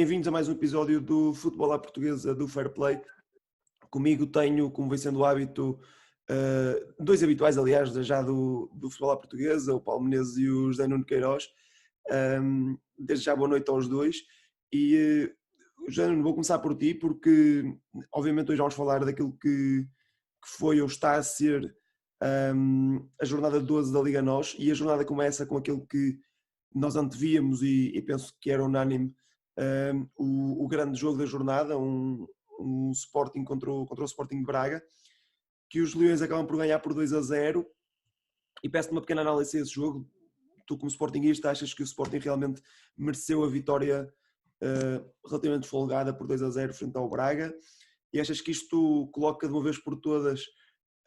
Bem-vindos a mais um episódio do Futebol à Portuguesa do Fair Play. Comigo tenho, como vem sendo o hábito, dois habituais, aliás, já do Futebol à Portuguesa, o Paulo Menezes e o José Nuno Queiroz. Desde já boa noite aos dois. E, José Nuno, vou começar por ti, porque obviamente hoje vamos falar daquilo que foi ou está a ser a jornada 12 da Liga NOS, e a jornada começa com aquilo que nós antevíamos e penso que era unânime, o grande jogo da jornada, um Sporting contra o Sporting de Braga, que os Leões acabam por ganhar por 2-0, e peço-te uma pequena análise desse jogo. Tu, como Sportingista, achas que o Sporting realmente mereceu a vitória relativamente folgada por 2-0 frente ao Braga, e achas que isto coloca de uma vez por todas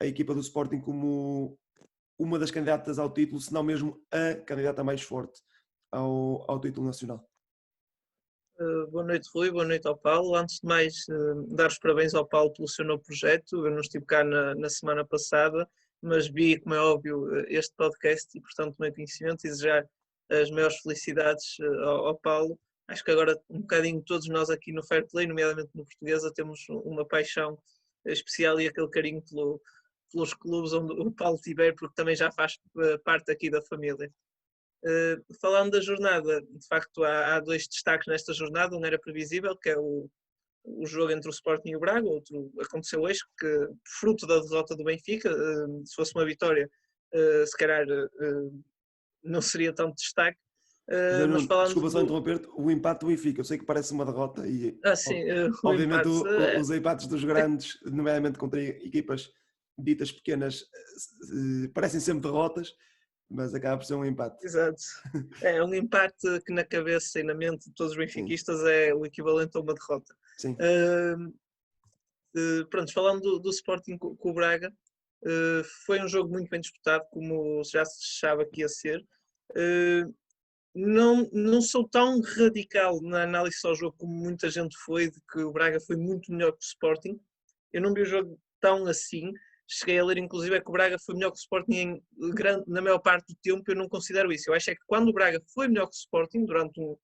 a equipa do Sporting como uma das candidatas ao título, se não mesmo a candidata mais forte ao título nacional? Boa noite, Rui, boa noite ao Paulo. Antes de mais, dar os parabéns ao Paulo pelo seu novo projeto. Eu não estive cá na semana passada, mas vi, como é óbvio, este podcast e, portanto, tomei conhecimento e desejar as maiores felicidades ao Paulo. Acho que agora, um bocadinho, todos nós aqui no Fair Play, nomeadamente no Portuguesa, temos uma paixão especial e aquele carinho pelos clubes onde o Paulo estiver, porque também já faz parte aqui da família. Falando da jornada, de facto há dois destaques nesta jornada. Um era previsível, que é o jogo entre o Sporting e o Braga. Outro aconteceu hoje, que fruto da derrota do Benfica, se fosse uma vitória, se calhar não seria tanto destaque. Mas falando Desculpa só interromper-te, o empate do Benfica, eu sei que parece uma derrota e sim, o obviamente empate, os empates dos grandes, nomeadamente contra equipas ditas pequenas, parecem sempre derrotas, mas acaba por ser um empate. exato. É um empate que na cabeça e na mente de todos os benfiquistas é o equivalente a uma derrota. Sim. Pronto, falando do Sporting com o Braga, foi um jogo muito bem disputado, como já se achava que ia ser. Não sou tão radical na análise ao jogo como muita gente foi, de que o Braga foi muito melhor que o Sporting. Eu não vi o jogo tão assim. Cheguei a ler, inclusive, que o Braga foi melhor que o Sporting na maior parte do tempo. Eu não considero isso. Eu acho que quando o Braga foi melhor que o Sporting, durante um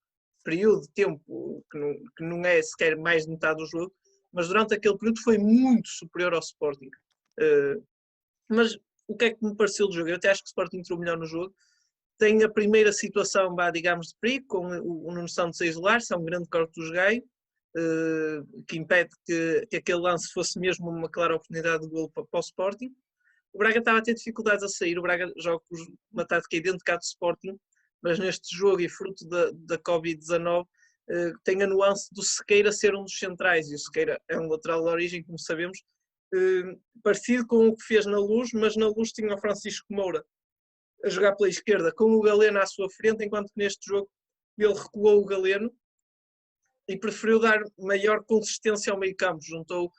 período de tempo que não é sequer mais de metade do jogo, mas durante aquele período foi muito superior ao Sporting. Mas o que é que me pareceu do jogo? Eu até acho que o Sporting entrou melhor no jogo. Tem a primeira situação, digamos, de perigo, com o Nuno Santos a isolar-se, é um grande corte do Gaio, que impede que aquele lance fosse mesmo uma clara oportunidade de golo para o Sporting. O Braga estava a ter dificuldades a sair. O Braga joga com uma tática idêntica à do Sporting, mas neste jogo, e fruto da Covid-19, tem a nuance do Sequeira ser um dos centrais, e o Sequeira é um lateral de origem, como sabemos, parecido com o que fez na Luz, mas na Luz tinha o Francisco Moura a jogar pela esquerda com o Galeno à sua frente, enquanto que neste jogo ele recuou o Galeno e preferiu dar maior consistência ao meio campo. Juntou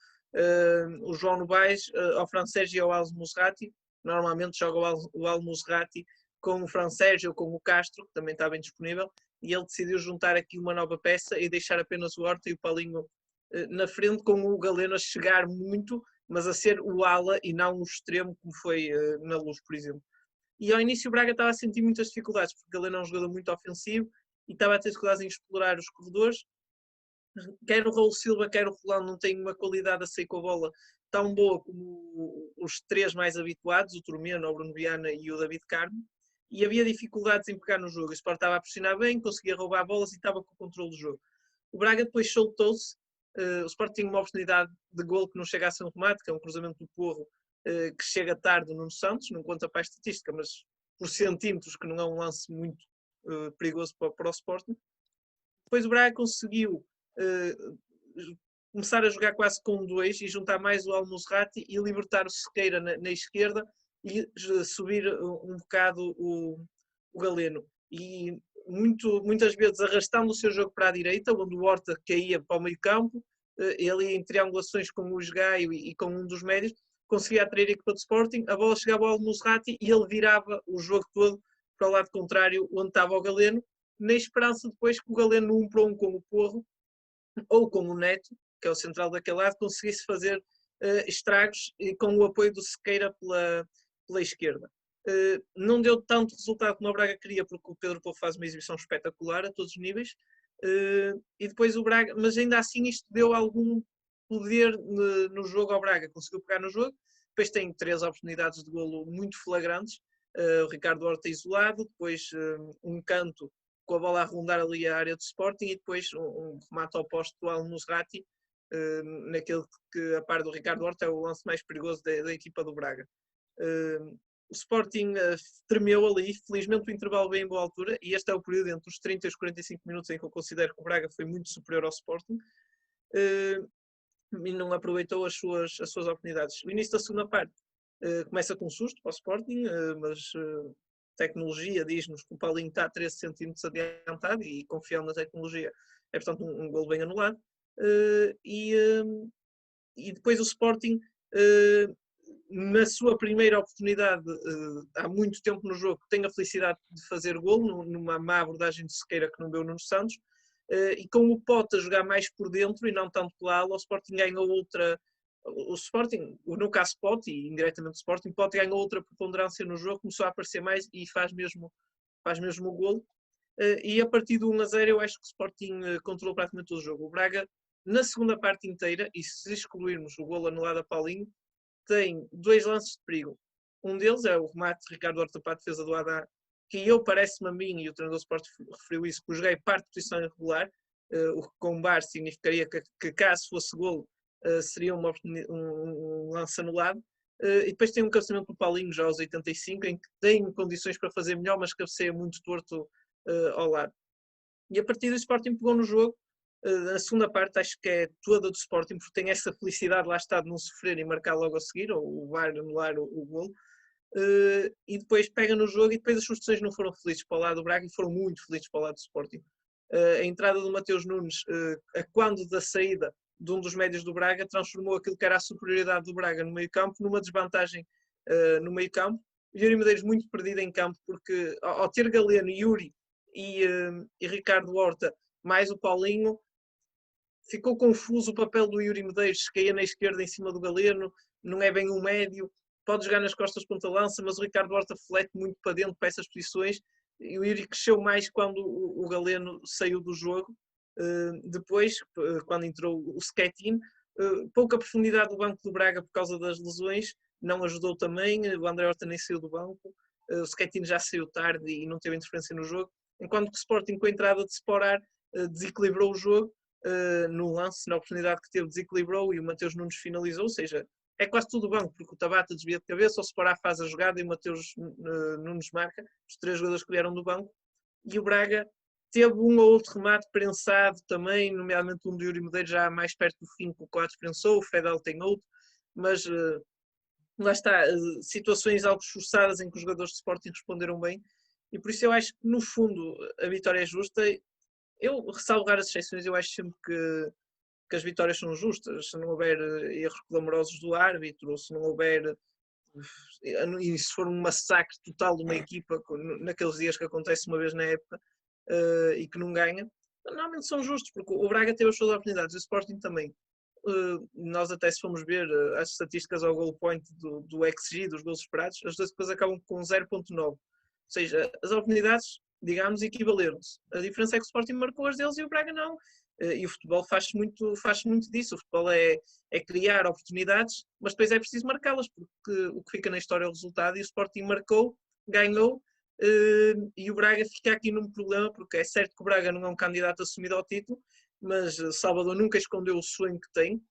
o João Novaes ao Francés e ao Al-Musrati. Normalmente joga o Al-Musrati com o Francés ou com o Castro, que também está bem disponível, e ele decidiu juntar aqui uma nova peça e deixar apenas o Horta e o Paulinho na frente, com o Galeno a chegar muito, mas a ser o ala e não o extremo, como foi na Luz, por exemplo. E ao início o Braga estava a sentir muitas dificuldades, porque o Galeno é um jogador muito ofensivo e estava a ter dificuldades em explorar os corredores. Quer o Raul Silva, quer o Rolando não têm uma qualidade a sair com a bola tão boa como os três mais habituados, o Turmeno, o Bruno Viana e o David Carmo, e havia dificuldades em pegar no jogo. O Sport estava a pressionar bem, conseguia roubar bolas e estava com o controle do jogo. O Braga depois soltou-se. O Sport tinha uma oportunidade de golo que não chega a ser um remate, que é um cruzamento do Porro, que chega tarde no Nuno Santos, não conta para a estatística, mas por centímetros, que não é um lance muito perigoso para o Sporting. Depois o Braga conseguiu começar a jogar quase com dois e juntar mais o Al-Musrati e libertar o Sequeira na esquerda e subir um bocado o Galeno. E muitas vezes arrastando o seu jogo para a direita, onde o Horta caía para o meio campo, ele em triangulações com o Gaio e com um dos médios, conseguia atrair a equipa do Sporting, a bola chegava ao Al-Musrati e ele virava o jogo todo para o lado contrário, onde estava o Galeno, na esperança depois que o Galeno 1 para 1 com o Porro, ou com o Neto, que é o central daquele lado, conseguisse fazer estragos e com o apoio do Sequeira pela esquerda. Não deu tanto resultado como o Braga queria, porque o Pedro Porro faz uma exibição espetacular a todos os níveis, e depois o Braga, mas ainda assim isto deu algum poder no jogo ao Braga, conseguiu pegar no jogo, depois tem 3 oportunidades de golo muito flagrantes, o Ricardo Horta isolado, depois um canto com a bola a rondar ali a área do Sporting e depois um remate ao poste do Al-Nusrati, naquele que, a par do Ricardo Horta, é o lance mais perigoso da equipa do Braga. O Sporting tremeu ali, felizmente o intervalo veio em boa altura, e este é o período entre os 30 e os 45 minutos em que eu considero que o Braga foi muito superior ao Sporting, e não aproveitou as suas oportunidades. O início da segunda parte começa com um susto para o Sporting, mas tecnologia diz-nos que o Paulinho está a 13 centímetros adiantado e confiando na tecnologia é portanto um golo bem anulado. E depois o Sporting, na sua primeira oportunidade, há muito tempo no jogo, tem a felicidade de fazer golo, numa má abordagem de Sequeira que não deu Nuno Santos, e com o Pote a jogar mais por dentro e não tanto pela ala, o Sporting ganhou outra. O Sporting, no caso Pote, e indiretamente o Sporting, Pote ganhou outra preponderância no jogo, começou a aparecer mais e faz mesmo o golo. E a partir do 1-0 eu acho que o Sporting controlou praticamente todo o jogo. O Braga, na segunda parte inteira, e se excluirmos o golo anulado a Paulinho, tem 2 lances de perigo. Um deles é o remate de Ricardo Horta para a defesa do Haddad, que eu parece-me a mim, e o treinador do Sport referiu isso, que o joguei parte de posição irregular, o que com VAR significaria que caso fosse golo, seria um lance anulado. E depois tem um cabeceamento do Paulinho já aos 85, em que tem condições para fazer melhor, mas cabeceia muito torto ao lado. E a partir do Sporting pegou no jogo. A segunda parte acho que é toda do Sporting, porque tem essa felicidade lá está de não sofrer e marcar logo a seguir, ou o VAR anular o golo. E depois pega no jogo e depois as substituições não foram felizes para o lado do Braga e foram muito felizes para o lado do Sporting. A entrada do Mateus Nunes, a quando da saída de um dos médios do Braga, transformou aquilo que era a superioridade do Braga no meio-campo numa desvantagem no meio-campo. Yuri Medeiros muito perdido em campo, porque ao ter Galeno, Yuri e Ricardo Horta, mais o Paulinho, ficou confuso o papel do Yuri Medeiros, que caía na esquerda em cima do Galeno, não é bem um médio, pode jogar nas costas ponta-lança, mas o Ricardo Horta flete muito para dentro para essas posições, e o Yuri cresceu mais quando o Galeno saiu do jogo. Depois, quando entrou o Schettine, pouca profundidade do banco do Braga por causa das lesões, não ajudou também, o André Horta nem saiu do banco, o Schettine já saiu tarde e não teve interferência no jogo, enquanto que o Sporting, com a entrada de Sporar, desequilibrou o jogo, no lance, na oportunidade que teve, desequilibrou e o Mateus Nunes finalizou, ou seja, é quase tudo banco, porque o Tabata desvia de cabeça, o Sporar faz a jogada e o Mateus Nunes marca, os 3 jogadores que vieram do banco, e o Braga teve um ou outro remate prensado também, nomeadamente um do Yuri Medeiros já mais perto do fim, que o Coates prensou, o Fedel tem outro, mas lá está, situações algo esforçadas em que os jogadores de Sporting responderam bem, e por isso eu acho que no fundo a vitória é justa. Eu ressalvo raras exceções, eu acho sempre que as vitórias são justas, se não houver erros clamorosos do árbitro, ou se não houver, e se for um massacre total de uma equipa, naqueles dias que acontece uma vez na época, e que não ganha, normalmente são justos, porque o Braga teve as suas oportunidades, o Sporting também. Nós até se formos ver as estatísticas ao goal point do XG, dos gols esperados, as duas depois acabam com 0.9. Ou seja, as oportunidades, digamos, equivaleram-se. A diferença é que o Sporting marcou as deles e o Braga não. E o futebol faz muito disso. O futebol é criar oportunidades, mas depois é preciso marcá-las, porque o que fica na história é o resultado, e o Sporting marcou, ganhou, e o Braga fica aqui num problema, porque é certo que o Braga não é um candidato assumido ao título, mas Salvador nunca escondeu o sonho que tem,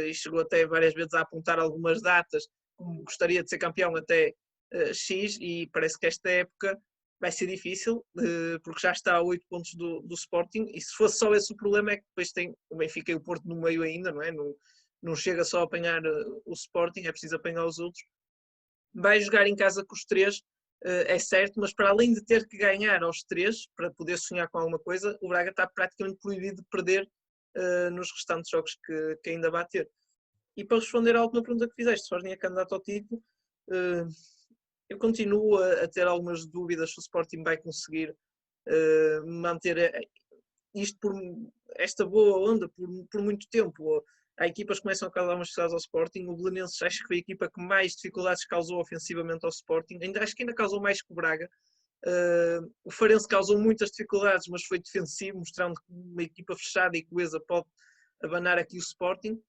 e chegou até várias vezes a apontar algumas datas, como gostaria de ser campeão até X, e parece que esta época vai ser difícil, porque já está a 8 pontos do Sporting, e se fosse só esse o problema é que depois tem o Benfica e o Porto no meio ainda, não é? Não chega só a apanhar o Sporting, é preciso apanhar os outros. Vai jogar em casa com os 3, é certo, mas para além de ter que ganhar aos 3, para poder sonhar com alguma coisa, o Braga está praticamente proibido de perder nos restantes jogos que ainda vai ter. E para responder à última pergunta que fizeste, se Sporting é candidato ao título, eu continuo a ter algumas dúvidas se o Sporting vai conseguir manter isto por esta boa onda por muito tempo. Há equipas que começam a causar umas dificuldades ao Sporting. O Belenenses acho que foi a equipa que mais dificuldades causou ofensivamente ao Sporting. Acho que ainda causou mais que o Braga. O Farense causou muitas dificuldades, mas foi defensivo, mostrando que uma equipa fechada e coesa pode abanar aqui o Sporting.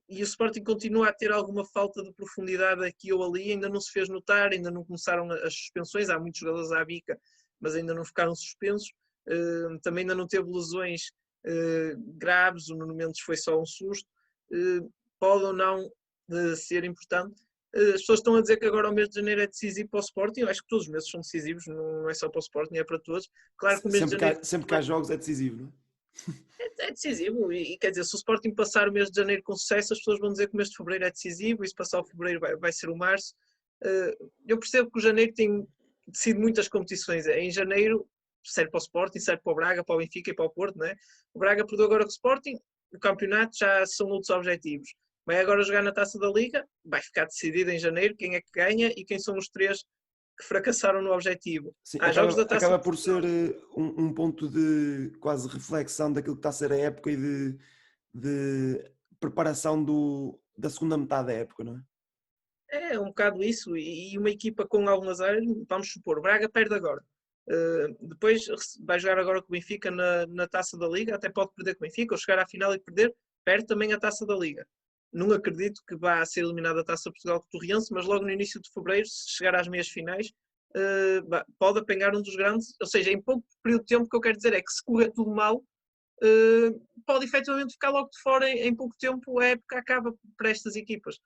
E o Sporting continua a ter alguma falta de profundidade aqui ou ali, ainda não se fez notar, ainda não começaram as suspensões, há muitos jogadores à bica, mas ainda não ficaram suspensos. Também ainda não teve lesões graves, o Nuno Mendes foi só um susto. Pode ou não ser importante. As pessoas estão a dizer que agora o mês de janeiro é decisivo para o Sporting. Eu acho que todos os meses são decisivos, não é só para o Sporting, é para todos. Claro que o mês de janeiro sempre que há jogos é decisivo, não é? é decisivo. E quer dizer, se o Sporting passar o mês de janeiro com sucesso, as pessoas vão dizer que o mês de fevereiro é decisivo, e se passar o fevereiro vai ser o março. Eu percebo que o janeiro tem sido muitas competições. Em janeiro serve para o Sporting, serve para o Braga, para o Benfica e para o Porto, não é? O Braga perdeu agora com o Sporting, o campeonato já são outros objetivos. Vai agora jogar na Taça da Liga, vai ficar decidido em janeiro quem é que ganha e quem são os três que fracassaram no objetivo. Sim, Há jogos da Taça acaba por ser um ponto de quase reflexão daquilo que está a ser a época e de preparação da segunda metade da época, não é? É um bocado isso, e uma equipa com algumas áreas, vamos supor, o Braga perde agora. Depois vai jogar agora com o Benfica na Taça da Liga, até pode perder com o Benfica, ou chegar à final e perder, perde também a Taça da Liga. Não acredito que vá ser eliminada a Taça Portugal com o Torriense, mas logo no início de fevereiro, se chegar às meias finais, pode apanhar um dos grandes, ou seja, em pouco período de tempo, o que eu quero dizer é que se correr tudo mal, pode efetivamente ficar logo de fora em pouco tempo, a época acaba para estas equipas.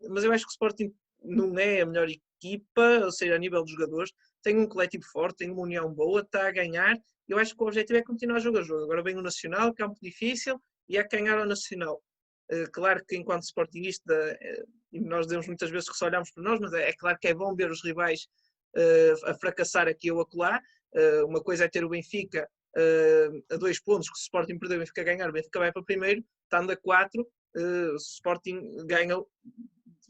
Mas eu acho que o Sporting não é a melhor equipa, ou seja, a nível dos jogadores, tem um coletivo forte, tem uma união boa, está a ganhar. Eu acho que o objetivo é continuar jogo a jogo. Agora vem o Nacional, campo difícil, e há que ganhar ao Nacional. Claro que enquanto Sportingista, e nós dizemos muitas vezes que só olhamos para nós, mas é claro que é bom ver os rivais a fracassar aqui ou acolá. Uma coisa é ter o Benfica a 2 pontos, que se o Sporting perder, o Benfica ganhar, o Benfica vai para primeiro, estando a 4, o Sporting ganha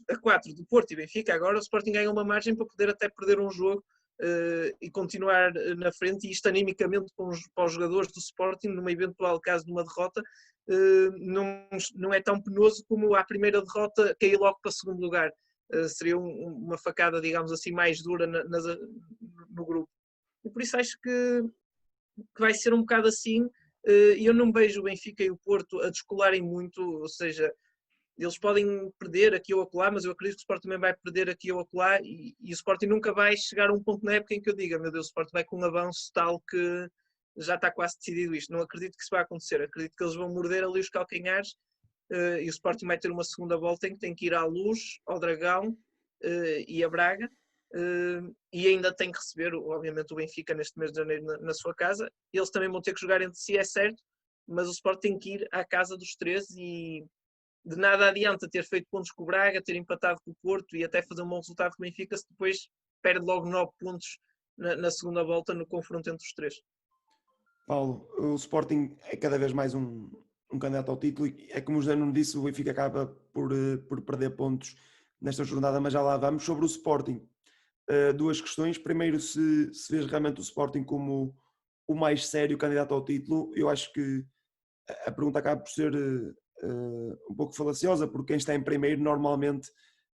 a 4 do Porto e Benfica, agora o Sporting ganha uma margem para poder até perder um jogo e continuar na frente, e isto animicamente para os jogadores do Sporting, numa eventual caso de uma derrota, não é tão penoso como a primeira derrota cair logo para segundo lugar. Seria uma facada, digamos assim, mais dura no grupo. E por isso acho que vai ser um bocado assim, e eu não vejo o Benfica e o Porto a descolarem muito, ou seja, eles podem perder aqui ou acolá, mas eu acredito que o Sporting também vai perder aqui ou acolá, e o Sporting nunca vai chegar a um ponto na época em que eu diga, meu Deus, o Sporting vai com um avanço tal que já está quase decidido isto. Não acredito que isso vai acontecer, acredito que eles vão morder ali os calcanhares, e o Sporting vai ter uma segunda volta em que tem que ir à Luz, ao Dragão e a Braga, e ainda tem que receber, obviamente, o Benfica neste mês de janeiro na sua casa. Eles também vão ter que jogar entre si, é certo, mas o Sporting tem que ir à casa dos três, e de nada adianta ter feito pontos com o Braga, ter empatado com o Porto e até fazer um bom resultado com o Benfica, se depois perde logo 9 pontos na segunda volta no confronto entre os três. Paulo, o Sporting é cada vez mais um candidato ao título, e é como o José não disse, o Benfica acaba por perder pontos nesta jornada, mas já lá vamos. Sobre o Sporting, duas questões. Primeiro, se vês realmente o Sporting como o mais sério candidato ao título. Eu acho que a pergunta acaba por ser um pouco falaciosa, porque quem está em primeiro normalmente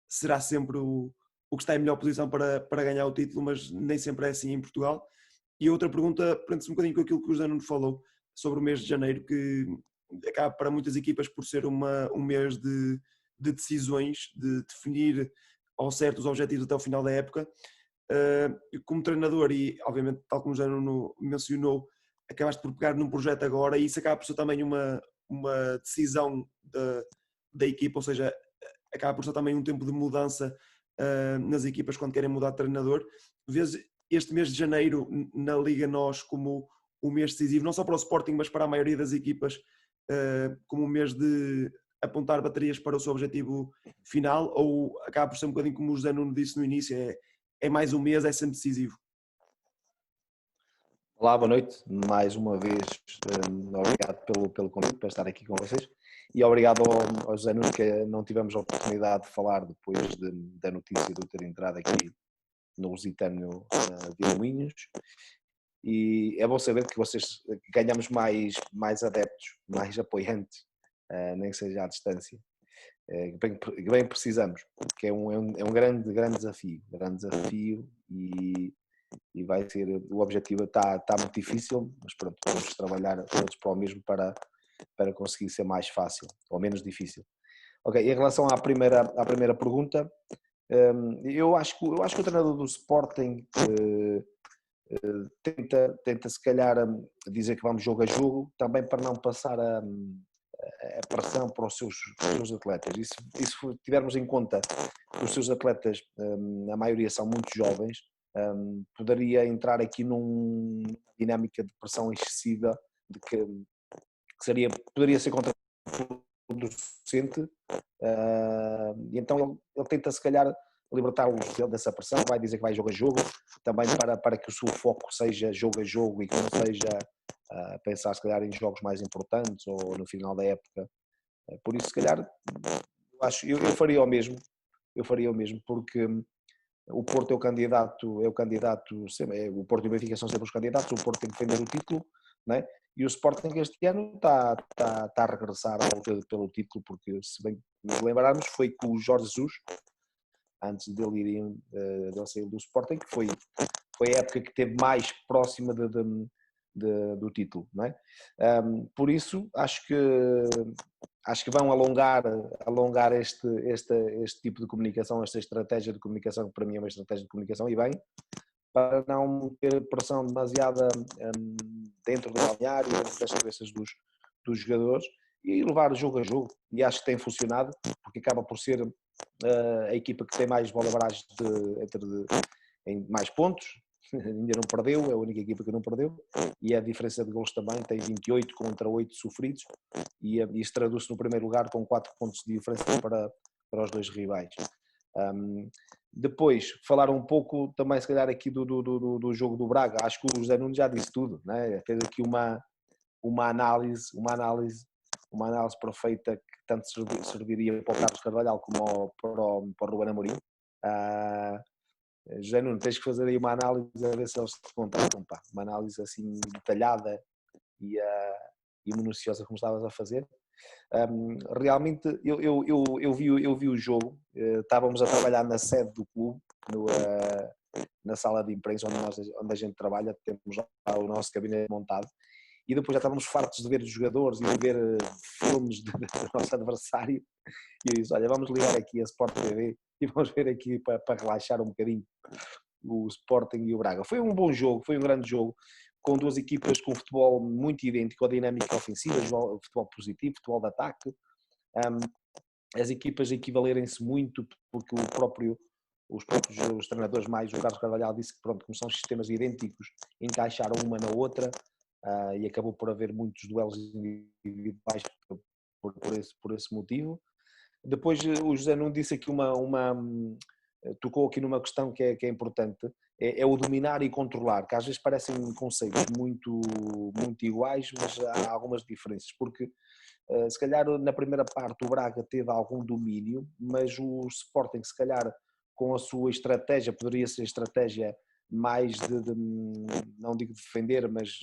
será sempre o que está em melhor posição para ganhar o título, mas nem sempre é assim em Portugal. E a outra pergunta prende-se um bocadinho com aquilo que o José nos falou sobre o mês de janeiro, que acaba para muitas equipas por ser um mês de decisões, de definir ao certo os objetivos até o final da época. Como treinador, e obviamente tal como o José mencionou, acabaste por pegar num projeto agora, e isso acaba por ser também uma decisão da equipa, ou seja, acaba por ser também um tempo de mudança nas equipas quando querem mudar de treinador. Vês este mês de janeiro na Liga NOS como o mês decisivo, não só para o Sporting, mas para a maioria das equipas, como um mês de apontar baterias para o seu objetivo final, ou acaba por ser um bocadinho como o José Nuno disse no início, é mais um mês, é sempre decisivo? Olá, boa noite. Mais uma vez, obrigado pelo convite para estar aqui com vocês, e obrigado ao José Nuno, que não tivemos a oportunidade de falar depois da notícia de eu ter entrado aqui no Lusitano de Moinhos, e é bom saber que vocês ganhamos mais adeptos, mais apoiantes, nem que seja à distância. bem precisamos, porque é um grande desafio e vai ser, o objetivo está muito difícil, mas pronto, vamos trabalhar todos para o mesmo para conseguir ser mais fácil, ou menos difícil. Ok, em relação à primeira pergunta, eu acho que o treinador do Sporting tenta se calhar dizer que vamos jogo a jogo, também para não passar a pressão para os seus atletas. E se tivermos em conta que os seus atletas, a maioria são muito jovens, poderia entrar aqui numa dinâmica de pressão excessiva, de que poderia ser contraproducente, e então ele tenta se calhar libertar-los dessa pressão, vai dizer que vai jogo a jogo, também para que o seu foco seja jogo a jogo e que não seja pensar se calhar em jogos mais importantes ou no final da época. Por isso, se calhar, eu faria o mesmo, porque o Porto é o candidato, o Porto e o Benfica são sempre os candidatos, o Porto tem que defender o título, né? E o Sporting este ano está a regressar à luta pelo título, porque se bem nos lembrarmos, foi com o Jorge Jesus, antes dele sair do Sporting, que foi a época que esteve mais próxima do título, não é? Por isso, acho que vão alongar este tipo de comunicação, esta estratégia de comunicação, que para mim é uma estratégia de comunicação, e bem, para não ter pressão demasiada dentro do balneário, dentro das cabeças dos jogadores, e levar jogo a jogo. E acho que tem funcionado, porque acaba por ser a equipa que tem mais bola barragem em mais pontos, ainda não perdeu, é a única equipa que não perdeu, e a diferença de gols também tem 28 contra 8 sofridos, e isso traduz-se no primeiro lugar com 4 pontos de diferença para os dois rivais. Depois, falar um pouco também, se calhar, aqui do jogo do Braga. Acho que o José Nunes já disse tudo, né? Fez aqui uma análise perfeita, que tanto serviria para o Carlos Carvalhal como para o Ruben Amorim. José Nunes, tens que fazer aí uma análise a ver se eles te contratam, pá. Uma análise assim detalhada e minuciosa, como estavas a fazer. Realmente eu vi o jogo, estávamos a trabalhar na sede do clube, na sala de imprensa onde a gente trabalha, temos lá o nosso gabinete montado, e depois já estávamos fartos de ver os jogadores e de ver filmes do nosso adversário, e eu disse, olha, vamos ligar aqui a Sport TV e vamos ver aqui para relaxar um bocadinho o Sporting e o Braga. Foi um bom jogo, foi um grande jogo, com duas equipas com futebol muito idêntico, a dinâmica ofensiva, futebol positivo, futebol de ataque, as equipas equivalerem-se muito, porque os treinadores, mais o Carlos Carvalhal, disse que pronto, como são sistemas idênticos, encaixaram uma na outra, e acabou por haver muitos duelos individuais por esse motivo. Depois o José Nunes disse aqui tocou aqui numa questão que é importante, é o dominar e controlar, que às vezes parecem conceitos muito, muito iguais, mas há algumas diferenças, porque se calhar na primeira parte o Braga teve algum domínio, mas o Sporting, se calhar com a sua estratégia, poderia ser estratégia mais não digo defender, mas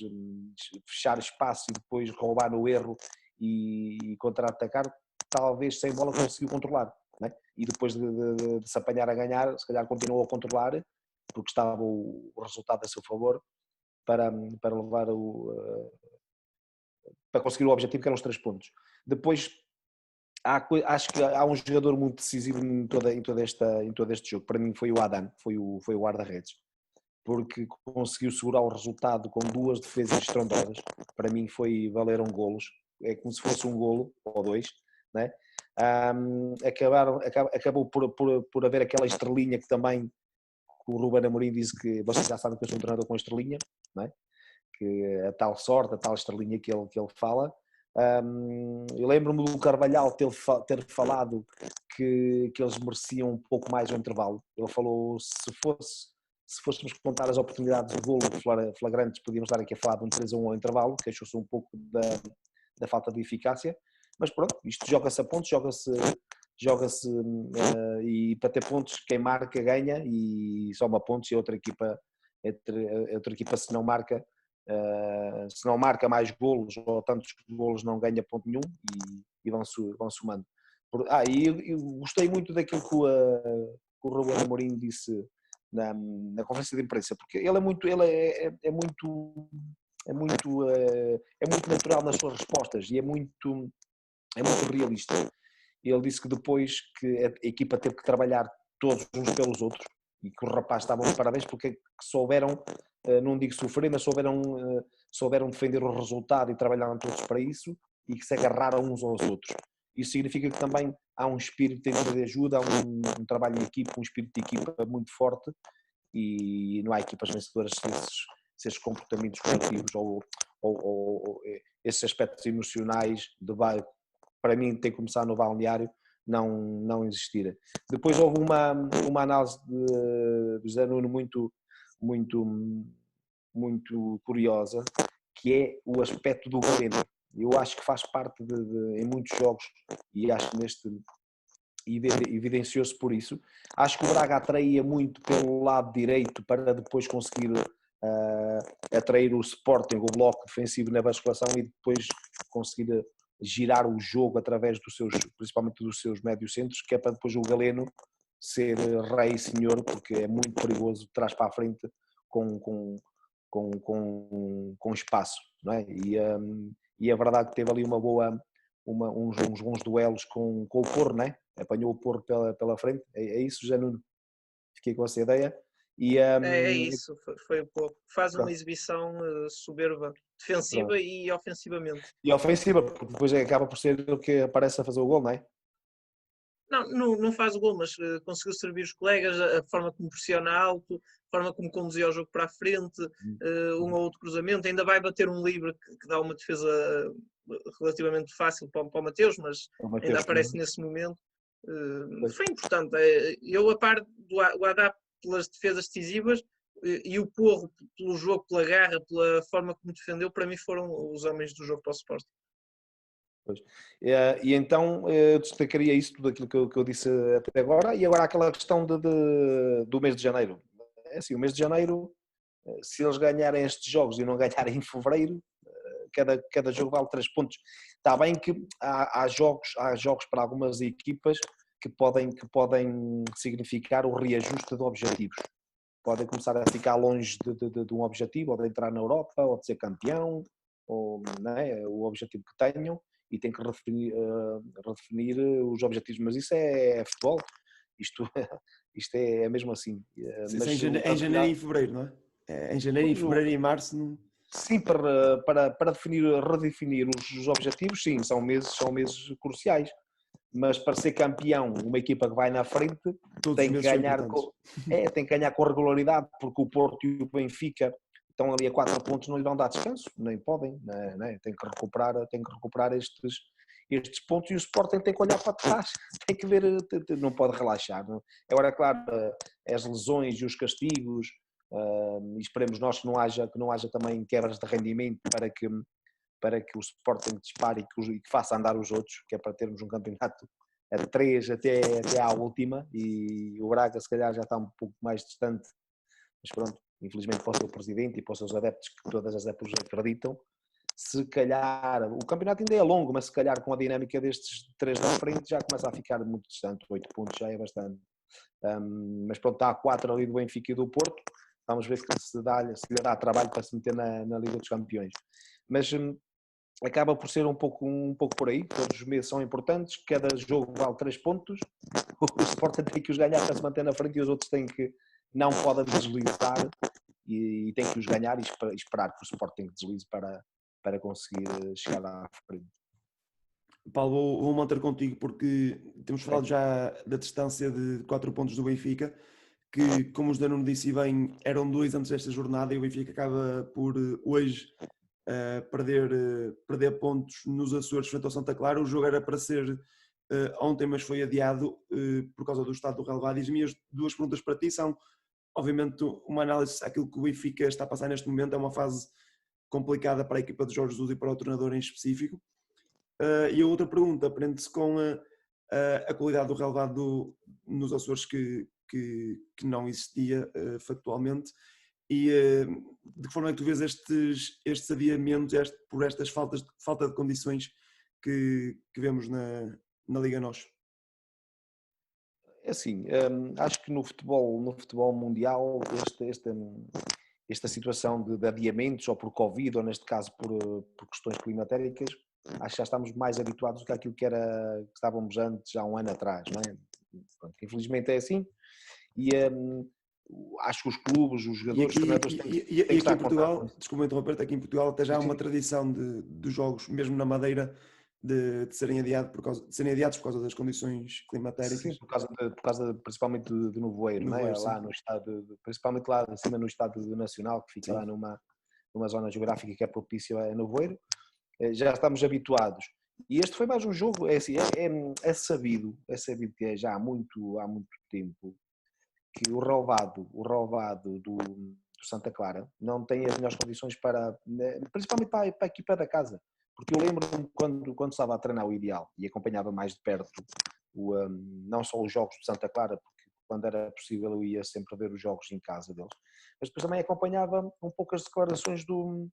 fechar espaço e depois roubar no erro e contra-atacar, talvez sem bola conseguiu controlar, não é? E depois de se apanhar a ganhar, se calhar continuou a controlar, porque estava o resultado a seu favor, para levar para conseguir o objetivo, que eram os 3 pontos. Depois, acho que há um jogador muito decisivo em todo este jogo. Para mim foi o Adan, foi o guarda-redes, porque conseguiu segurar o resultado com 2 defesas estrondosas. Para mim valeram golos, é como se fosse um golo ou 2, né? Acabou por haver aquela estrelinha que também o Ruben Amorim disse, que vocês já sabem que eu sou um treinador com estrelinha, não é? Que a tal sorte, a tal estrelinha que ele fala. Eu lembro-me do Carvalhal ter falado que eles mereciam um pouco mais o intervalo. Ele falou, se fôssemos contar as oportunidades de golo flagrantes, podíamos estar aqui a falar de um 3-1 ao intervalo, queixou-se um pouco da falta de eficácia, mas pronto, isto joga-se a pontos, joga-se e para ter pontos quem marca ganha, e soma pontos, e a outra equipa se não marca mais golos ou tantos golos não ganha ponto nenhum, e vão somando. E eu gostei muito daquilo que o Ruben Amorim disse na conferência de imprensa, porque ele é muito natural nas suas respostas e é muito realista. Ele disse que depois que a equipa teve que trabalhar todos uns pelos outros e que os rapazes estavam de parabéns porque souberam, não digo sofrer, mas souberam defender o resultado e trabalharam todos para isso e que se agarraram uns aos outros. Isso significa que também há um espírito de ajuda, há um trabalho em equipa, um espírito de equipa muito forte e não há equipas vencedoras se esses comportamentos coletivos ou esses aspectos emocionais para mim tem que começar no balneário não existirem. Depois houve uma análise de José Nuno muito curiosa, que é o aspecto do Galeno. Eu acho que faz parte em muitos jogos e acho que evidenciou-se por isso. Acho que o Braga atraía muito pelo lado direito para depois conseguir atrair o Sporting, o bloco defensivo na basculação e depois conseguir girar o jogo através principalmente dos seus médios centros, que é para depois o Galeno ser rei e senhor, porque é muito perigoso de trás para a frente com espaço, não é? E é verdade que teve ali uns bons duelos com o Porro, não é? Apanhou o Porro pela frente, é isso, já não fiquei com essa ideia. É isso, foi um pouco. Faz uma Pronto. exibição soberba, defensiva Pronto. e ofensivamente. E ofensiva, porque depois acaba por ser o que aparece a fazer o gol, não é? Não faz o gol, mas conseguiu servir os colegas, a forma como pressiona alto, a forma como conduzia o jogo para a frente, um ou outro cruzamento. Ainda vai bater um livre que dá uma defesa relativamente fácil para o Mateus, mas ainda aparece nesse momento. Foi importante. Eu, a par do Haddad pelas defesas decisivas e o Porro pelo jogo, pela garra, pela forma como defendeu, para mim foram os homens do jogo para o Sporting. Pois. E então eu destacaria isso, tudo aquilo que eu disse até agora, e agora aquela questão do mês de janeiro. É assim, o mês de janeiro, se eles ganharem estes jogos e não ganharem em fevereiro, cada jogo vale 3 pontos. Está bem que há jogos para algumas equipas que podem significar o reajuste de objetivos. Podem começar a ficar longe de um objetivo, ou de entrar na Europa, ou de ser campeão, ou não é, o objetivo que tenham, e tem que redefinir os objetivos, mas isso é futebol, isto é mesmo assim. Mas em janeiro e fevereiro, não é? Em janeiro e fevereiro e março não... Sim, para redefinir os objetivos, sim, são meses cruciais, mas para ser campeão, uma equipa que vai na frente tem que ganhar com regularidade, porque o Porto e o Benfica estão ali a 4 pontos, não lhe vão dar descanso, nem podem, não é? Tem que recuperar estes pontos e o Sporting tem que olhar para trás, tem que ver, não pode relaxar. Não? Agora, é claro, as lesões e os castigos, e esperemos nós que não haja também quebras de rendimento para que o Sporting dispare e que faça andar os outros, que é para termos um campeonato a 3 até à última, e o Braga se calhar já está um pouco mais distante, mas pronto, infelizmente para o seu presidente e para os seus adeptos, que todas as adeptos acreditam, se calhar, o campeonato ainda é longo, mas se calhar com a dinâmica destes 3 da frente já começa a ficar muito distante, 8 pontos já é bastante. Mas pronto, está a 4 ali do Benfica e do Porto, vamos ver se lhe dá trabalho para se meter na Liga dos Campeões. Mas acaba por ser um pouco por aí, todos os meses são importantes, cada jogo vale 3 pontos, o Sporting tem que os ganhar para se manter na frente e os outros não podem deslizar e têm que os ganhar e esperar que o Sporting deslize para conseguir chegar à frente. Paulo, vou manter contigo porque temos falado já da distância de 4 pontos do Benfica, que, como o José Nuno disse bem, eram 2 antes desta jornada e o Benfica acaba por hoje perder pontos nos Açores frente ao Santa Clara. O jogo era para ser ontem, mas foi adiado por causa do estado do relevado. E as minhas 2 perguntas para ti são, obviamente, uma análise daquilo que o Benfica está a passar neste momento. É uma fase complicada para a equipa de Jorge Jesus e para o treinador em específico. E a outra pergunta prende-se com a qualidade do relevado nos Açores que não existia factualmente. E de que forma é que tu vês estes adiamentos por estas falta de condições que vemos na Liga NOS? É assim, acho que no futebol mundial, esta situação de adiamentos, ou por Covid, ou neste caso por questões climatéricas, acho que já estamos mais habituados do que aquilo que estávamos antes, há um ano atrás, não é? Pronto, infelizmente é assim, e acho que os clubes, os E jogadores, os aqui, treinadores têm que aqui estar em a contar com Portugal, isso. desculpa interromper, aqui em Portugal até já há Sim, uma sim. tradição dos jogos, mesmo na Madeira, de serem de serem adiados por causa das condições climatéricas. Sim, por causa principalmente de Nevoeiro, No não é? voeiro, sim. Lá no estado, principalmente lá acima no estado Nacional, que fica Sim. lá numa zona geográfica que é propícia a Nevoeiro, já estamos habituados. E este foi mais um jogo, é assim, é sabido que já há muito tempo que o relvado do Santa Clara não tem as melhores condições principalmente para a equipa da casa. Porque eu lembro-me quando estava a treinar o Ideal e acompanhava mais de perto não só os jogos do Santa Clara, porque quando era possível eu ia sempre ver os jogos em casa deles, mas depois também acompanhava um pouco as declarações do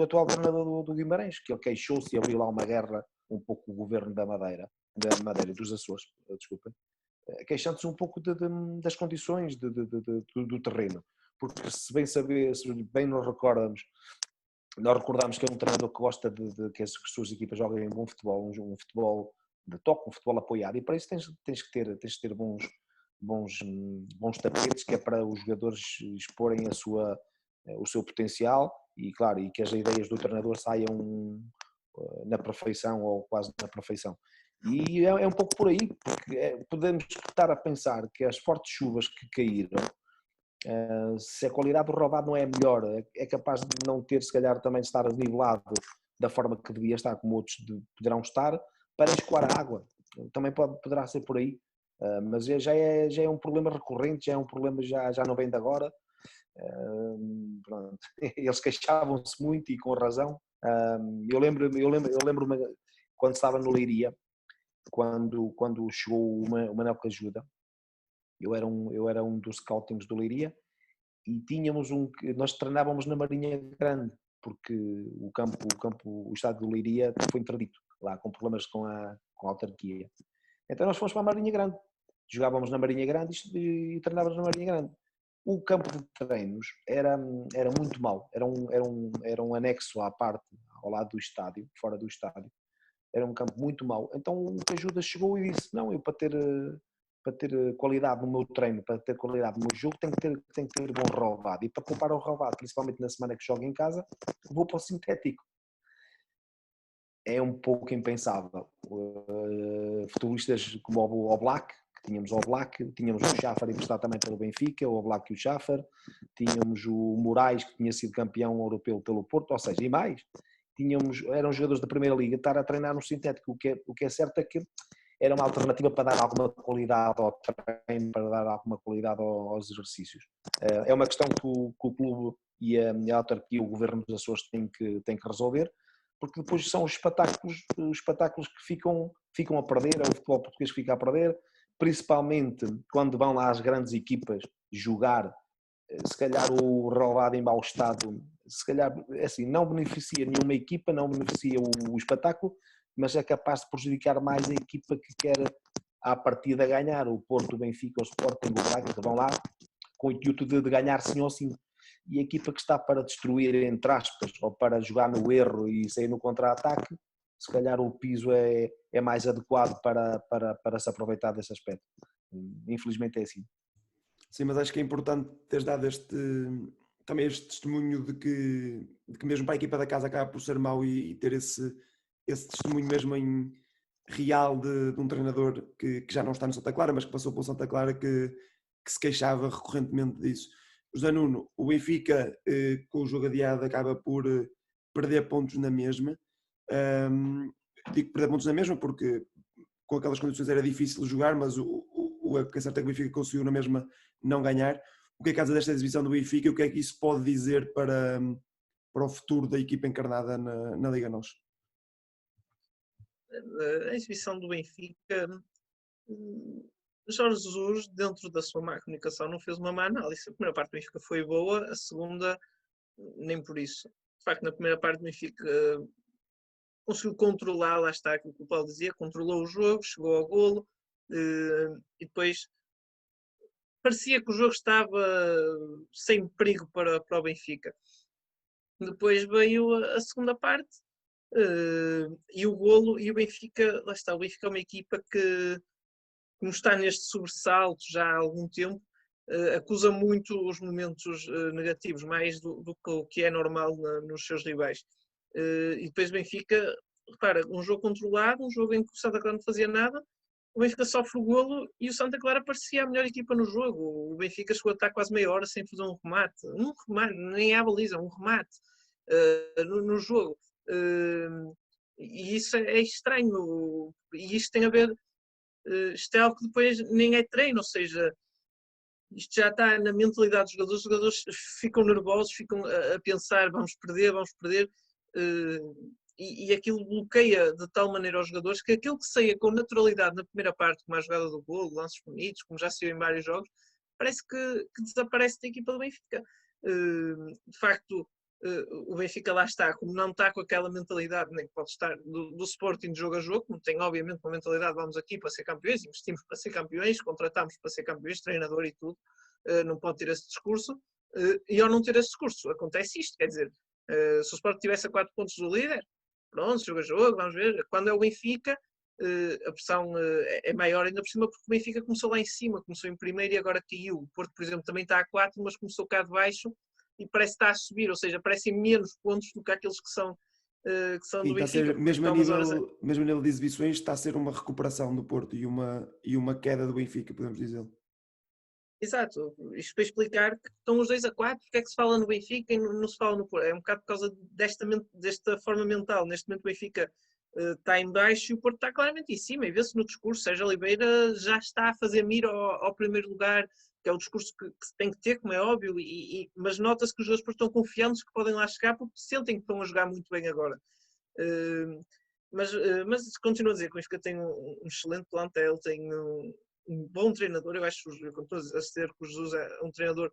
atual treinador do Guimarães, que ele queixou-se e abriu lá uma guerra um pouco com o governo da Madeira, dos Açores, desculpa, queixando-se um pouco das condições do terreno, porque se bem nós recordamos que é um treinador que gosta que as suas equipas joguem bom futebol, um futebol de toque, um futebol apoiado, e para isso tens que ter bons tapetes, que é para os jogadores exporem o seu potencial, e claro, e que as ideias do treinador saiam na perfeição ou quase na perfeição. E é um pouco por aí, porque podemos estar a pensar que as fortes chuvas que caíram, se a qualidade do relvado não é melhor, é capaz de não ter, se calhar, também de estar nivelado da forma que devia estar, como outros poderão estar, para escoar a água. Também poderá ser por aí, mas já é um problema recorrente, já é um problema já não vem de agora. Pronto. Eles queixavam-se muito e com razão. Eu lembro-me quando estava no Leiria, quando chegou o Manel Cajuda, eu era um dos scoutings do Leiria, e nós treinávamos na Marinha Grande, porque o estádio do Leiria foi interdito, lá com problemas com a autarquia. Então nós fomos para a Marinha Grande, jogávamos na Marinha Grande e treinávamos na Marinha Grande. O campo de treinos era muito mau, era um anexo à parte, ao lado do estádio, fora do estádio, era um campo muito mau. Então o Cajuda chegou e disse, não, eu para ter qualidade no meu treino, para ter qualidade no meu jogo, tenho que ter bom relvado. E para poupar o relvado, principalmente na semana que jogo em casa, vou para o sintético. É um pouco impensável. Futebolistas como o Oblak, tínhamos o Oblak, tínhamos o Schaffer emprestado também pelo Benfica, o Oblak e o Schaffer, tínhamos o Moraes, que tinha sido campeão europeu pelo Porto, ou seja, e mais. Eram jogadores da Primeira Liga, estar a treinar no sintético, o que é certo é que era uma alternativa para dar alguma qualidade ao treino, para dar alguma qualidade aos exercícios. É uma questão que o clube e a autarquia, o governo dos Açores tem que resolver, porque depois são os espetáculos que ficam a perder, é o futebol português que fica a perder, principalmente quando vão lá as grandes equipas jogar, se calhar o relvado em mau estado, se calhar, assim, não beneficia nenhuma equipa, não beneficia o espetáculo, mas é capaz de prejudicar mais a equipa que quer à partida ganhar, o Porto, o Benfica, o Sporting, o Braga, que vão lá com o intuito de ganhar sim ou sim. E a equipa que está para destruir, entre aspas, ou para jogar no erro e sair no contra-ataque, se calhar o piso é mais adequado para se aproveitar desse aspecto. Infelizmente é assim. Sim, mas acho que é importante teres dado também este testemunho de que mesmo para a equipa da casa acaba por ser mau e ter esse testemunho mesmo em real de um treinador que já não está no Santa Clara, mas que passou pelo Santa Clara, que se queixava recorrentemente disso. José Nuno, o Benfica, com o jogo adiado, acaba por perder pontos na mesma. Digo perder pontos na mesma porque com aquelas condições era difícil jogar, mas o que é certo é que o Benfica conseguiu na mesma não ganhar. O que é que acha desta exibição do Benfica e o que é que isso pode dizer para o futuro da equipa encarnada na Liga NOS? A exibição do Benfica, Jorge Jesus, dentro da sua má comunicação, não fez uma má análise. A primeira parte do Benfica foi boa, a segunda, nem por isso. De facto, na primeira parte do Benfica conseguiu controlar, lá está aquilo que o Paulo dizia, controlou o jogo, chegou ao golo, e depois parecia que o jogo estava sem perigo para o Benfica. Depois veio a segunda parte e o golo, e o Benfica, lá está, o Benfica é uma equipa que, como está neste sobressalto já há algum tempo, acusa muito os momentos negativos, mais do que o que é normal nos seus rivais. E depois o Benfica, repara, um jogo controlado, um jogo em que o Santa Clara não fazia nada, o Benfica sofre o golo e o Santa Clara parecia a melhor equipa no jogo. O Benfica chegou a estar quase meia hora sem fazer um remate, nem à baliza, um remate no jogo. E isso é estranho, e isto tem a ver, isto é algo que depois nem é treino, ou seja, isto já está na mentalidade dos jogadores, os jogadores ficam nervosos, ficam a pensar, vamos perder, e aquilo bloqueia de tal maneira aos jogadores que aquilo que saia com naturalidade na primeira parte, como a jogada do golo, lances bonitos, como já saiu em vários jogos, parece que desaparece da equipa do Benfica. De facto, o Benfica lá está, como não está com aquela mentalidade, nem pode estar do Sporting de jogo a jogo, como tem obviamente uma mentalidade, vamos aqui para ser campeões, investimos para ser campeões, contratamos para ser campeões, treinador e tudo, não pode ter esse discurso, e ao não ter esse discurso acontece isto, quer dizer, se o Sporting tivesse a 4 pontos do líder, pronto, jogo a jogo, vamos ver, quando é o Benfica, a pressão é maior ainda por cima, porque o Benfica começou lá em cima, começou em primeiro e agora caiu. O Porto, por exemplo, também está a 4, mas começou cá de baixo e parece que está a subir, ou seja, parecem menos pontos do que aqueles que são Sim, do está a ser, Benfica. mesmo a nível de exibições, está a ser uma recuperação do Porto e uma queda do Benfica, podemos dizer. Exato, isto para explicar que estão os 2 a 4, porque é que se fala no Benfica e não se fala no Porto. É um bocado por causa desta forma mental. Neste momento o Benfica está em baixo e o Porto está claramente em cima. E vê-se no discurso, Sérgio Oliveira já está a fazer mira ao primeiro lugar, que é o discurso que se tem que ter, como é óbvio, mas nota-se que os jogadores estão confiantes que podem lá chegar porque sentem que estão a jogar muito bem agora. Mas continuo a dizer que o Benfica tem um excelente plantel, tem um bom treinador. Eu acho que a dizer que o Jesus é um treinador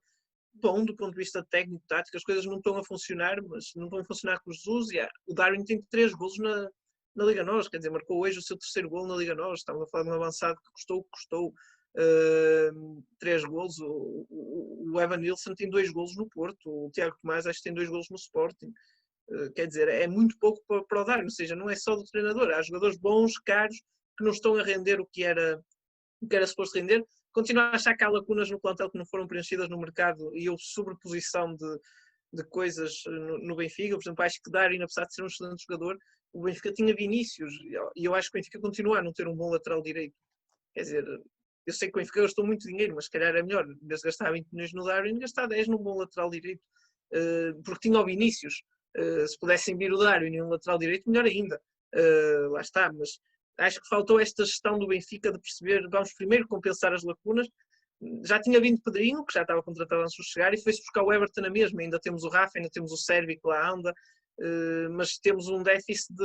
bom do ponto de vista técnico, tático. As coisas não estão a funcionar, mas não estão a funcionar com o Jesus. E o Darwin tem 3 golos na Liga NOS, quer dizer, marcou hoje o seu 3º golo na Liga NOS. Estamos a falar de um avançado que custou 3 golos. O Evan Nilsson tem 2 golos no Porto, o Tiago Tomás acho que tem 2 golos no Sporting. Quer dizer, é muito pouco para o Darwin, ou seja, não é só do treinador, há jogadores bons, caros, que não estão a render o que era suposto render. Continuo a achar que há lacunas no plantel que não foram preenchidas no mercado e houve sobreposição de coisas no Benfica. Por exemplo, acho que Darwin, apesar de ser um excelente jogador, o Benfica tinha Vinícius e eu acho que o Benfica continua a não ter um bom lateral direito. Quer dizer, eu sei que o Benfica gastou muito dinheiro, mas se calhar é melhor, em vez de gastar 20 milhões no Darwin, gastar 10 num bom lateral direito, porque tinha o Vinícius. Se pudessem vir o Darwin e um lateral direito, melhor ainda. Lá está, mas acho que faltou esta gestão do Benfica de perceber, vamos primeiro compensar as lacunas. Já tinha vindo Pedrinho, que já estava contratado antes de chegar, e foi-se buscar o Everton na mesma. Ainda temos o Rafa, ainda temos o Sérvio que lá anda, mas temos um déficit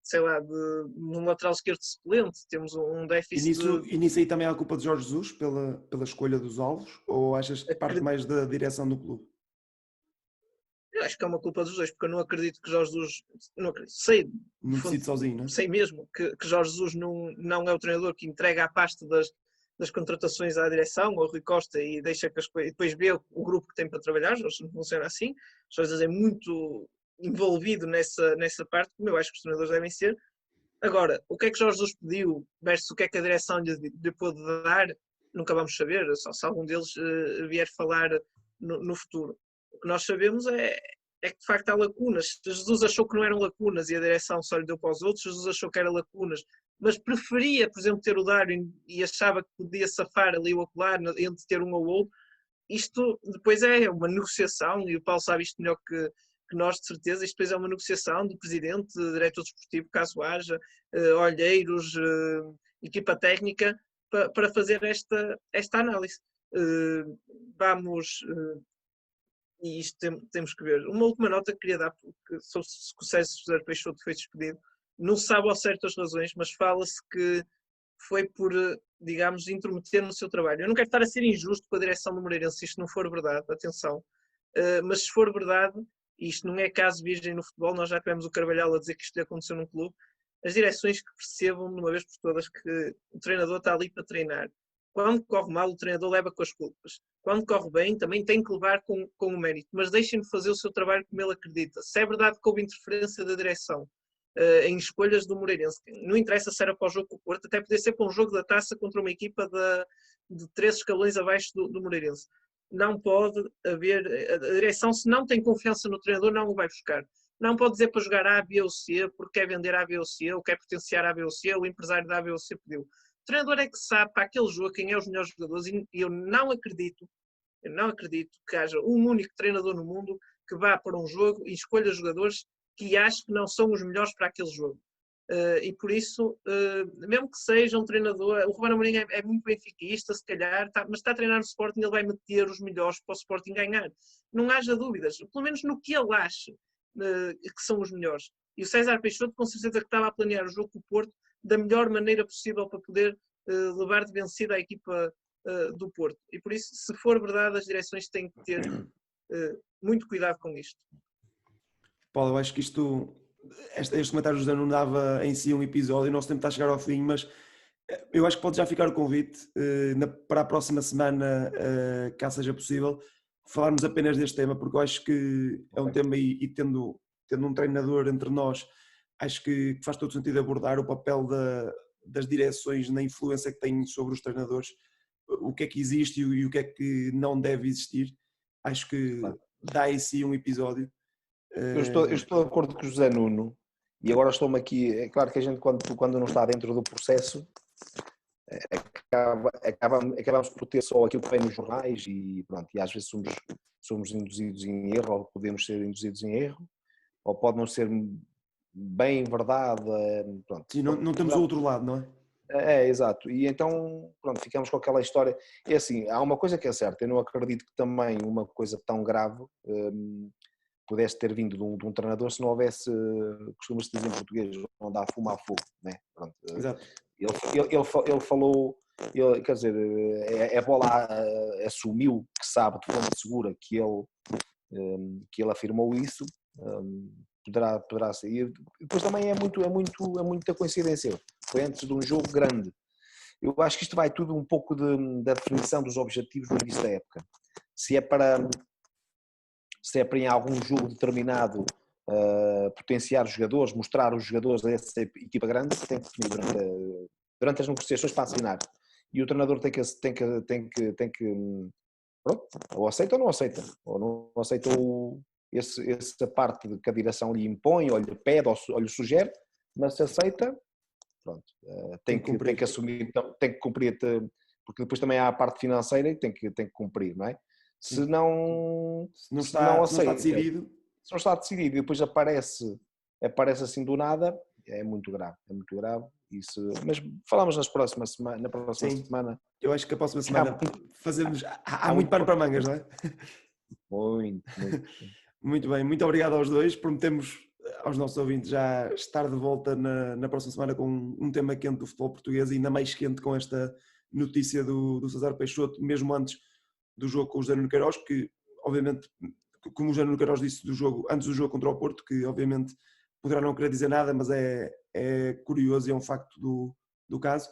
sei lá, de um lateral esquerdo suplente, temos um déficit E nisso aí também há a culpa de Jorge Jesus pela escolha dos alvos? Ou achas que parte mais da direção do clube? Eu acho que é uma culpa dos dois, porque eu não acredito que Jorge Jesus, não acredito, sei, Não decide sozinho, não é? sei mesmo que Jorge Jesus não é o treinador que entrega a pasta das contratações à direção, ao Rui Costa, e deixa que e depois vê o grupo que tem para trabalhar. Jorge não funciona assim. Jorge Jesus é muito envolvido nessa parte, como eu acho que os treinadores devem ser. Agora, o que é que Jorge Jesus pediu versus o que é que a direção lhe pôde dar, nunca vamos saber, só se algum deles vier falar no futuro. O que nós sabemos é que de facto há lacunas. Jesus achou que não eram lacunas e a direção só lhe deu para os outros. Jesus achou que eram lacunas, mas preferia, por exemplo, ter o Darwin e achava que podia safar ali o acolá entre ter um ou outro. Isto depois é uma negociação, e o Paulo sabe isto melhor que nós, de certeza. Isto depois é uma negociação do presidente, diretor desportivo, caso haja, olheiros, equipa técnica, para fazer esta análise. E isto temos que ver. Uma última nota que queria dar, porque sobre se o César José Peixoto foi despedido, não se sabe ao certo as razões, mas fala-se que foi por, digamos, intrometer no seu trabalho. Eu não quero estar a ser injusto com a direção do Moreirense, se isto não for verdade, atenção, mas se for verdade, e isto não é caso virgem no futebol, nós já tivemos o Carvalhal a dizer que isto aconteceu num clube, as direções que percebam de uma vez por todas que o treinador está ali para treinar. Quando corre mal, o treinador leva com as culpas. Quando corre bem, também tem que levar com o mérito. Mas deixem-no fazer o seu trabalho como ele acredita. Se é verdade que houve interferência da direção em escolhas do Moreirense, não interessa se era para o jogo com o Porto, até podia ser para um jogo da taça contra uma equipa de 3 escalões abaixo do Moreirense. Não pode haver... A direção, se não tem confiança no treinador, não o vai buscar. Não pode dizer para jogar A, B ou C, porque quer vender A, B ou C, ou quer potenciar A, B ou C, o empresário da A, B ou C pediu. O treinador é que sabe para aquele jogo quem é os melhores jogadores e eu não acredito que haja um único treinador no mundo que vá para um jogo e escolha jogadores que ache que não são os melhores para aquele jogo. E por isso, mesmo que seja um treinador, o Ruben Amorim é muito benfiquista, se calhar, mas está a treinar no Sporting, ele vai meter os melhores para o Sporting ganhar. Não haja dúvidas, pelo menos no que ele acha que são os melhores. E o César Peixoto, com certeza que estava a planear o jogo com o Porto da melhor maneira possível para poder levar de vencida a equipa do Porto. E por isso, se for verdade, as direções têm que ter muito cuidado com isto. Paulo, eu acho que este comentário do José não dava em si um episódio, o nosso tempo está a chegar ao fim, mas eu acho que pode já ficar o convite para a próxima semana, caso seja possível, falarmos apenas deste tema, porque eu acho que é um tema e tendo um treinador entre nós, acho que faz todo sentido abordar o papel das direções na influência que têm sobre os treinadores, o que é que existe e o que é que não deve existir. Acho que dá em si um episódio. Eu estou de acordo com o José Nuno e agora estou-me aqui, é claro que a gente quando não está dentro do processo acabamos por ter só aquilo que vem nos jornais e pronto, e às vezes somos induzidos em erro ou podemos ser induzidos em erro ou pode não ser bem verdade, pronto. Sim, não temos o outro lado, não é? Exato, e então pronto, ficamos com aquela história. É assim, há uma coisa que é certa, eu não acredito que também uma coisa tão grave pudesse ter vindo de um treinador se não houvesse, costuma-se dizer em português, não dá fumo a fogo, né? Pronto. Exato. Ele falou, quer dizer, a bola assumiu que sabe de fonte segura que ele afirmou isso, poderá ser. E depois também é muita coincidência, foi antes de um jogo grande. Eu acho que isto vai tudo um pouco da definição dos objetivos no início da época. Se é para em algum jogo determinado potenciar os jogadores, mostrar os jogadores a essa equipa grande, tem que definir durante as negociações para assinar. E o treinador tem que pronto, ou aceita ou não aceita. Ou não aceita essa parte que a direção lhe impõe, ou lhe pede, ou lhe sugere, mas se aceita, pronto, tem que assumir, tem que cumprir, porque depois também há a parte financeira e tem que cumprir, não é? Se não aceita, decidido. Se não está decidido e depois aparece assim do nada, é muito grave. Mas falamos na próxima semana. Eu acho que a próxima semana fazemos. Há muito pano para mangas, não é? Muito. Muito bem, muito obrigado aos dois. Prometemos aos nossos ouvintes já estar de volta na próxima semana com um tema quente do futebol português e ainda mais quente com esta notícia do César Peixoto, mesmo antes do jogo com o José Nuno Queiroz, que obviamente, como o José Nuno Queiroz disse antes do jogo contra o Porto, que obviamente poderá não querer dizer nada, mas é curioso e é um facto do caso.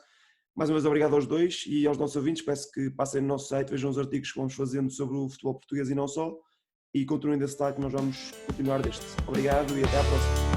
Mais uma vez obrigado aos dois e aos nossos ouvintes, peço que passem no nosso site, vejam os artigos que vamos fazendo sobre o futebol português e não só, e continuem desse lado que nós vamos continuar deste. Obrigado e até à próxima.